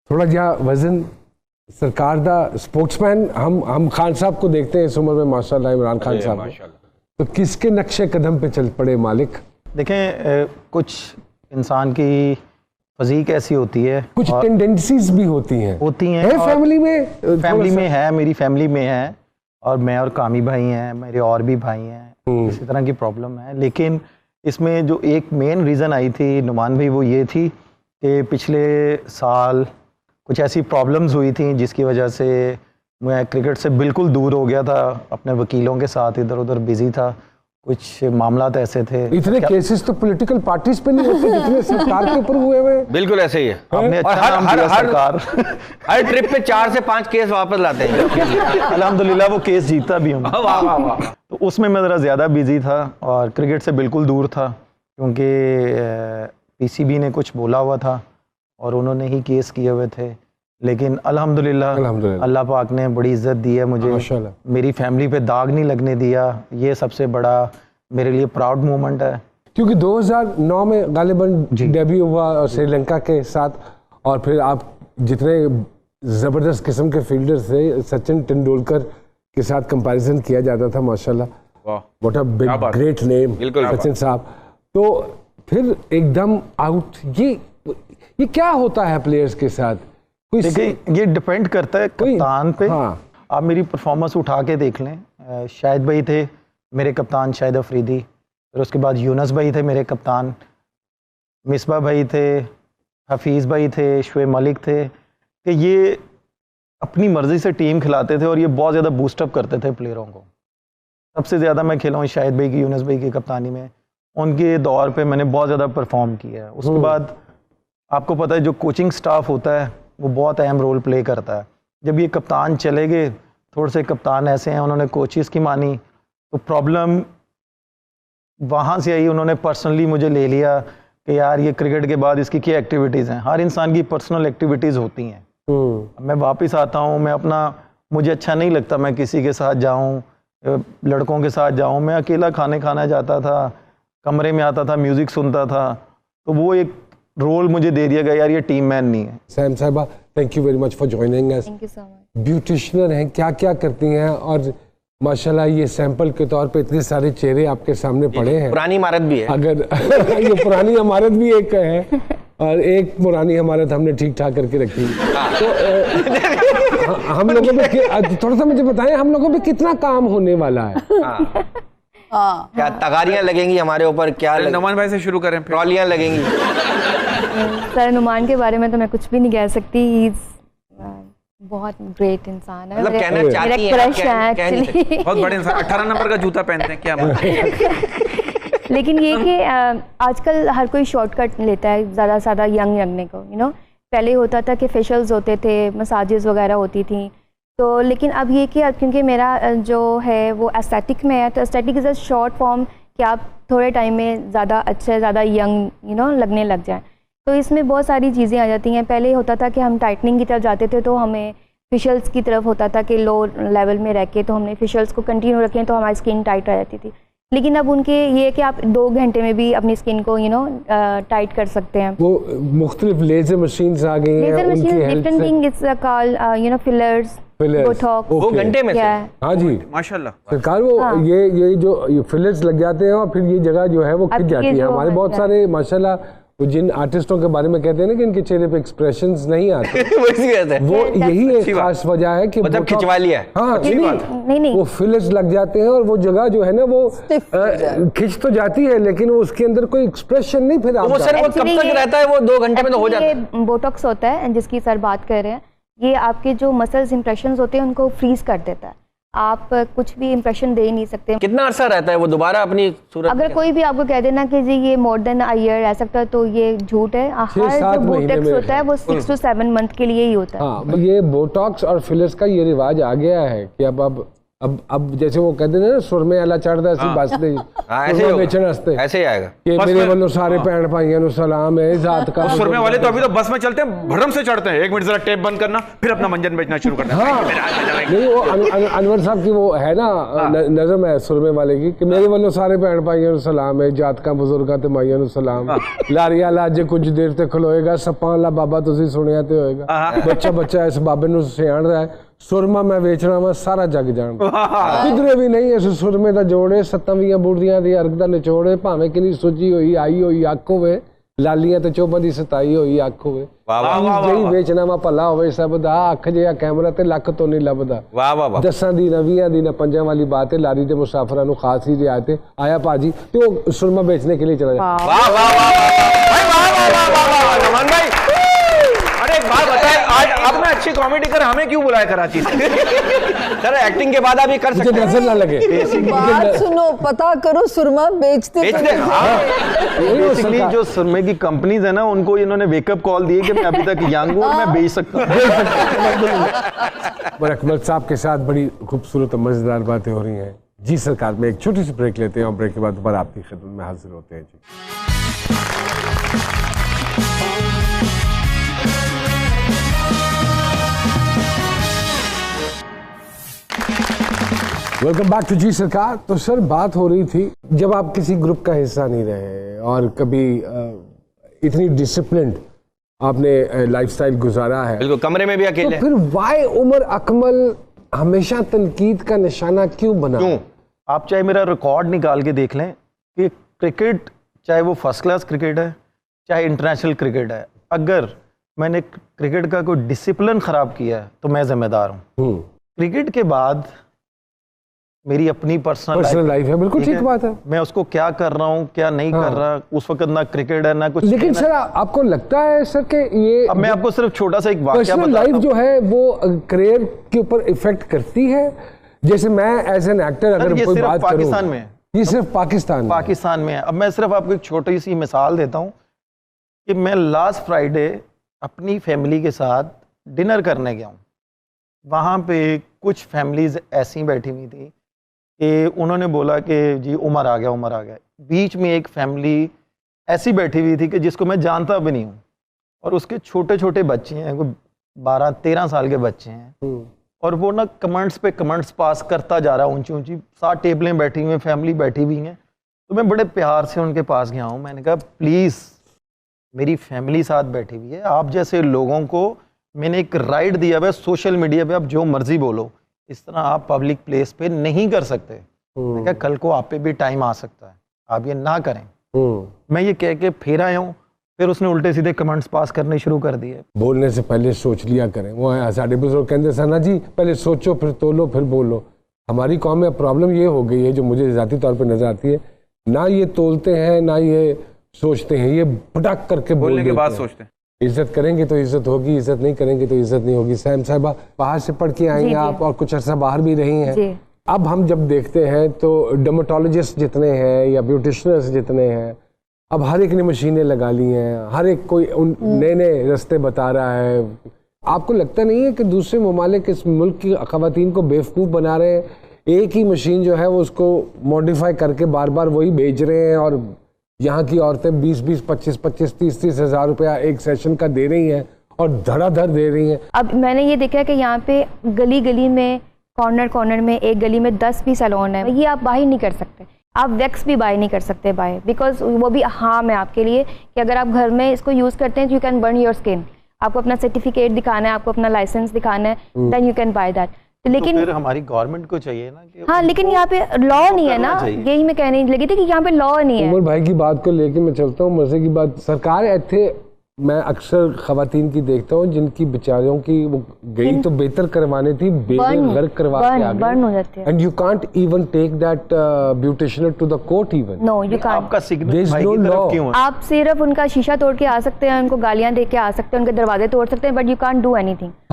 थोड़ा जिहा वजन सरकार दा स्पोर्ट्समैन हम खान साहब को देखते हैं इस उम्र में माशाल्लाह, इमरान खान साहब को, तो किसके नक्शे कदम पे चल पड़े मालिक? देखें कुछ इंसान की फिजीक ऐसी होती है, कुछ टेंडेंसीज भी होती हैं फैमिली में है, मेरी फैमिली में है, और मैं और कामी भाई हैं, मेरे और भी भाई हैं, इसी तरह की प्रॉब्लम है। लेकिन इसमें जो एक मेन रीज़न आई थी नुमान भाई, वो ये थी कि पिछले साल कुछ ऐसी प्रॉब्लम्स हुई थी जिसकी वजह से मैं क्रिकेट से बिल्कुल दूर हो गया था, अपने वकीलों के साथ इधर उधर बिजी था, कुछ मामलात ऐसे थे। इतने केसेस तो पॉलिटिकल पार्टीज पे नहीं होते जितने सरकार के ऊपर हुए हुए। बिल्कुल ऐसे ही है। हमने हर ट्रिप पे 4 से 5 केस वापस लाते हैं। अल्हम्दुलिल्लाह वो केस जीता भी हूँ। वाह वाह वाह। तो उसमें मैं ज़रा ज़्यादा बिजी था और क्रिकेट से बिल्कुल दूर था, क्योंकि पीसीबी ने कुछ बोला हुआ था और उन्होंने ही केस किए हुए थे। लेकिन अल्हम्दुलिल्लाह अल्लाह पाक ने बड़ी इज्जत दी है मुझे, मेरी फैमिली पे दाग नहीं लगने दिया। ये सबसे बड़ा मेरे लिए प्राउड मोमेंट है, क्योंकि 2009 में गालिबन डेब्यू हुआ श्रीलंका के साथ, और फिर आप जितने ज़बरदस्त किस्म के फील्डर थे, सचिन तेंदुलकर के साथ कंपैरिजन किया जाता था माशाल्लाह, what a big great name Sachin साहब। तो फिर एकदम आउट, ये क्या होता है प्लेयर्स के साथ? देखिए ये डिपेंड करता है कप्तान पे। हाँ। आप मेरी परफॉर्मेंस उठा के देख लें, शाहिद भाई थे मेरे कप्तान, शाहिद अफरीदी, फिर उसके बाद यूनस भाई थे मेरे कप्तान, मिसबा भाई थे, हफीज़ भाई थे, शुएब मलिक थे, कि ये अपनी मर्ज़ी से टीम खिलाते थे और ये बहुत ज़्यादा बूस्टअप करते थे प्लेयरों को। सबसे ज़्यादा मैं खेला हूँ शाहिद भाई की, यूनस भाई की कप्तानी में, उनके दौर पे मैंने बहुत ज़्यादा परफॉर्म किया है। उसके बाद आपको पता है जो कोचिंग स्टाफ होता है वो बहुत अहम रोल प्ले करता है। जब ये कप्तान चले गए, थोड़े से कप्तान ऐसे हैं उन्होंने कोचेस की मानी, तो प्रॉब्लम वहाँ से आई। उन्होंने पर्सनली मुझे ले लिया कि यार ये क्रिकेट के बाद इसकी क्या एक्टिविटीज़ हैं। हर इंसान की पर्सनल एक्टिविटीज़ होती हैं। मैं वापस आता हूँ, मैं अपना, मुझे अच्छा नहीं लगता मैं किसी के साथ जाऊँ, लड़कों के साथ जाऊँ, मैं अकेला खाना जाता था, कमरे में आता था, म्यूज़िक सुनता था, तो वो एक रोल मुझे दे दिया गया, यार ये टीम मैन नहीं है। सैम साहिबा, thank you very much for joining us. Thank you so much. ब्यूटिशियनर हैं, क्या क्या करती हैं, और माशाल्लाह ये सैंपल के तौर पे इतने सारे चेहरे आपके सामने पड़े हैं। पुरानी इमारत भी है, अगर ये पुरानी इमारत भी एक है और एक पुरानी इमारत हमने ठीक ठाक करके रखी। तो हम लोगों पे थोड़ा सा मुझे बताएं, हम लोगों पे कितना काम होने वाला है? क्या तगारियां लगेंगी हमारे ऊपर? क्या नुमान भाई से शुरू करें, ट्रॉलियां लगेंगी? सर नुमान के बारे में तो मैं कुछ भी नहीं कह सकती, ही बहुत ग्रेट इंसान है, मतलब कहना चाहती हैं, क्रश है एक्चुअली, बहुत बड़े इंसान। 18 नंबर का जूता पहनते हैं क्या? लेकिन ये कि आजकल हर कोई शॉर्टकट लेता है ज़्यादा से ज़्यादा यंग लगने को, यू नो। पहले होता था कि फेशियल्स होते थे, मसाजेस वगैरह होती थी, तो लेकिन अब ये कि क्योंकि मेरा जो है वो एस्थेटिक में है, तो aesthetic is a short form कि आप थोड़े टाइम में ज़्यादा अच्छे, ज़्यादा यंग, यू नो, लगने लग जाएं। तो इसमें बहुत सारी चीज़ें आ जाती हैं। पहले होता था कि हम टाइटनिंग की तरफ जाते थे, तो हमें फेशियल्स की तरफ होता था कि लो लेवल में रह के तो हमने फेशियल्स को कंटिन्यू रखें तो हमारी स्किन टाइट रह जाती थी। लेकिन अब उनके ये कि आप 2 घंटे में भी अपनी स्किन को, यू नो, टाइट कर सकते हैं। वो मुख्तलिफ लेजर मशीन्स आ गई हैं, laser machine, different thing is called, you know, fillers, Botox, 2 घंटे में से? हाँ जी माशाल्लाह सरकार, वो ये जो फिलर्स लग जाते हैं और फिर ये जगह जो है वो खिंच जाती है। हमारे बहुत सारे माशाल्लाह वो जिन आर्टिस्टों के बारे में कहते हैं ना कि इनके चेहरे पे एक्सप्रेशंस नहीं आते, वो यही एक खास वजह है कि मतलब खिंचवा लिया है। हाँ, नहीं, वो फिलर्स लग जाते हैं और वो जगह जो है ना वो खिंच तो जाती है, लेकिन उसके अंदर कोई एक्सप्रेशन नहीं फिर वो सर वो कब तक रहता है? वो 2 घंटे में तो हो जाता है। ये बोटॉक्स होता है जिसकी सर बात कर रहे हैं, ये आपके जो मसल्स इंप्रेशंस होते हैं उनको फ्रीज कर देता है, आप कुछ भी इंप्रेशन दे ही नहीं सकते। कितना अरसा रहता है वो दोबारा अपनी सूरत? अगर कोई भी आपको कह देना कि जी ये मोर देन अ ईयर रह सकता है तो ये झूठ है। हर जो बोटॉक्स होता है वो 6 to 7 मंथ के लिए ही होता है। हाँ, ये बोटॉक्स और फिलर्स का ये रिवाज आ गया है कि अब अब जैसे वो कहते हैं ना सुरमे वाला चढ़दा ऐसी बस नहीं ऐसे ही बेचन हस्ते ऐसे ही आएगा कि मेरे वालों सारे भैन भाइयों नु सलाम है जात का सुरमे वाले तो अभी तो बस में चलते हैं, भड़म से चढ़ते हैं, 1 मिनट जरा टेप बंद करना, फिर अपना मंजन बेचना शुरू करना। नहीं वो अनवर साहब की वो है ना नज़म है सुरमे वाले की कि मेरे वालों सारे भैन भाइयों नु सलाम है जात का बुजुर्गां ते माइयां नु सलाम लारिया ला जे कुछ देर ते खलोएगा सप्पां ला बाबा तुसी सुनिया ते होएगा बच्चा इस बाबे नु सियाण रहा है सुरमा मैं बेचना वा सारा जग जान किधरे भी नहीं इस सुरमे दा जोड़े 27 बुढ़ियां दी अर्ग दा निचोड़े भावें किनी सुजी होई आई होई अख होवे लालियां ते चोबां दी सताई होई अख होवे जेही बेचना वा भला होवे सब दा अख जिहा कैमरा ते लख तो नहीं लभदा। वाह वाह वाह 10 दी 20 दी 5 वाली बात है लारी दे मुसाफिरां नु खास ही रियायत है आया भाजी ते वो सुरमा बेचने के लिए चला जाए। वाह वाह वाह नमन भाई, अरे एक बात बताए, आज आपने अच्छी कॉमेडी कर हमें क्यों बुलाया कराची से? सर एक्टिंग के बाद आप ये कर सकते हैं, नजर ना लगे। बात सुनो, पता करो सुरमा बेचते बेसिकली जो सुरमे की कंपनीज है ना उनको इन्होंने वेकअप कॉल दिए कि मैं अभी तक यंग हूं और मैं बेच सकता हूं। अकमल साहब के साथ बड़ी खूबसूरत और मजेदार बातें हो रही हैं जी। सरकार में एक छोटी सी ब्रेक लेते हैं और ब्रेक के बाद दोबारा आपकी खिदमत में हाजिर होते हैं जी। वेलकम बैक टू जी सरकार। तो सर बात हो रही थी जब आप किसी ग्रुप का हिस्सा नहीं रहे और कभी इतनी डिसिप्लिन्ड आपने लाइफस्टाइल गुजारा है, बिल्कुल कमरे में भी अकेले, तो फिर वाई उमर अकमल हमेशा तनकीद का निशाना क्यों बना? क्यों? आप चाहे मेरा रिकॉर्ड निकाल के देख लें कि क्रिकेट चाहे वो फर्स्ट क्लास क्रिकेट है चाहे इंटरनेशनल क्रिकेट है, अगर मैंने क्रिकेट का कोई डिसिप्लिन खराब किया है तो मैं जिम्मेदार हूँ। क्रिकेट के बाद मेरी अपनी पर्सनल लाइफ है, बिल्कुल ठीक बात है। मैं उसको क्या कर रहा हूँ क्या नहीं कर रहा, उस वक्त ना क्रिकेट है ना कुछ। लेकिन सर आपको लगता है सर कि ये अब मैं आपको सिर्फ छोटा सा एक वाकया बताता हूं। लाइफ जो है वो करियर के ऊपर इफेक्ट करती है? जैसे मैं एज एन एक्टर अगर कोई बात पाकिस्तान में, ये सिर्फ पाकिस्तान में है। अब मैं सिर्फ आपको एक छोटी सी मिसाल देता हूँ कि मैं लास्ट फ्राइडे अपनी फैमिली के साथ डिनर करने गया हूँ। वहाँ पे कुछ फैमिलीज ऐसी बैठी हुई थी कि उन्होंने बोला कि जी उमर आ गया। बीच में एक फैमिली ऐसी बैठी हुई थी कि जिसको मैं जानता भी नहीं हूँ और उसके छोटे छोटे बच्चे हैं, कोई 12-13 साल के बच्चे हैं, और वो ना कमेंट्स पे कमेंट्स पास करता जा रहा है ऊंची ऊंची। 7 टेबलें बैठी हुई हैं, फैमिली बैठी हुई हैं। तो मैं बड़े प्यार से उनके पास गया हूँ। मैंने कहा प्लीज़ मेरी फैमिली साथ बैठी हुई है, आप जैसे लोगों को मैंने एक राइट दिया हुआ है सोशल मीडिया पे आप जो मर्जी बोलो, इस तरह आप पब्लिक प्लेस पे नहीं कर सकते। मैं कहा कल को आप पे भी टाइम आ सकता है, आप ये ना करें। मैं ये कह के फिर आया हूँ, फिर उसने उल्टे सीधे कमेंट्स पास करने शुरू कर दिए। बोलने से पहले सोच लिया करें। वो साढ़े बुजुर्ग कहते सना जी पहले सोचो फिर तोलो फिर बोलो। हमारी कौम में प्रॉब्लम ये हो गई है जो मुझे ज़ाती तौर पर नजर आती है, ना ये तोलते हैं ना ये सोचते हैं, ये पटक करके बोलने के बाद सोचते हैं। इज्जत करेंगे तो इज्जत होगी, इज्जत नहीं करेंगे तो इज्जत नहीं होगी। सैम साहिबा बाहर से पढ़ के आई हैं आप और कुछ अर्सा बाहर भी रही हैं। अब हम जब देखते हैं तो डर्मेटोलॉजिस्ट जितने हैं या ब्यूटिशनर्स जितने हैं, अब हर एक ने मशीनें लगा ली हैं, हर एक कोई नए नए रास्ते बता रहा है। आपको लगता नहीं है कि दूसरे ममालिक इस मुल्क की खवातीन को बेवकूफ़ बना रहे हैं? एक ही मशीन जो है वो उसको मॉडिफाई करके बार बार वही बेच रहे हैं और यहाँ की औरतें 20-20, 25-25, 30-30 हज़ार रुपया एक सेशन का दे रही हैं और धड़ाधड़ दे रही हैं। अब मैंने ये देखा कि यहाँ पे गली गली में कॉर्नर में एक गली में 10 भी सैलून है। ये आप बाय नहीं कर सकते, आप वैक्स भी बाय नहीं कर सकते बाय, बिकॉज वो भी हार्म है आपके लिए कि अगर आप घर में इसको यूज़ करते हैं तो you can burn your skin. आपको अपना सर्टिफिकेट दिखाना है, आपको अपना लाइसेंस दिखाना है, then you can buy that. लेकिन तो फिर हमारी गवर्नमेंट को चाहिए ना कि हाँ, लेकिन यहाँ पे लॉ नहीं है ना, यही मैं कहने लगी थी कि यहाँ पे लॉ नहीं है। उमर भाई की बात को लेके मैं चलता हूँ, मजे की बात। सरकार ऐसे मैं अक्सर खवातीन की देखता हूँ जिनकी बेचारियों की वो गई तो बेहतर करवाने थी, गर्क करवा के आ गई, and you can't even take that beautician to the court even. No you can't. आपका सिग्नल भाई की तरफ क्यों है? आप सिर्फ उनका शीशा तोड़ के आ सकते हैं, उनको गालियां दे के आ सकते हैं, उनके दरवाजे तोड़ सकते हैं, but you can't do anything.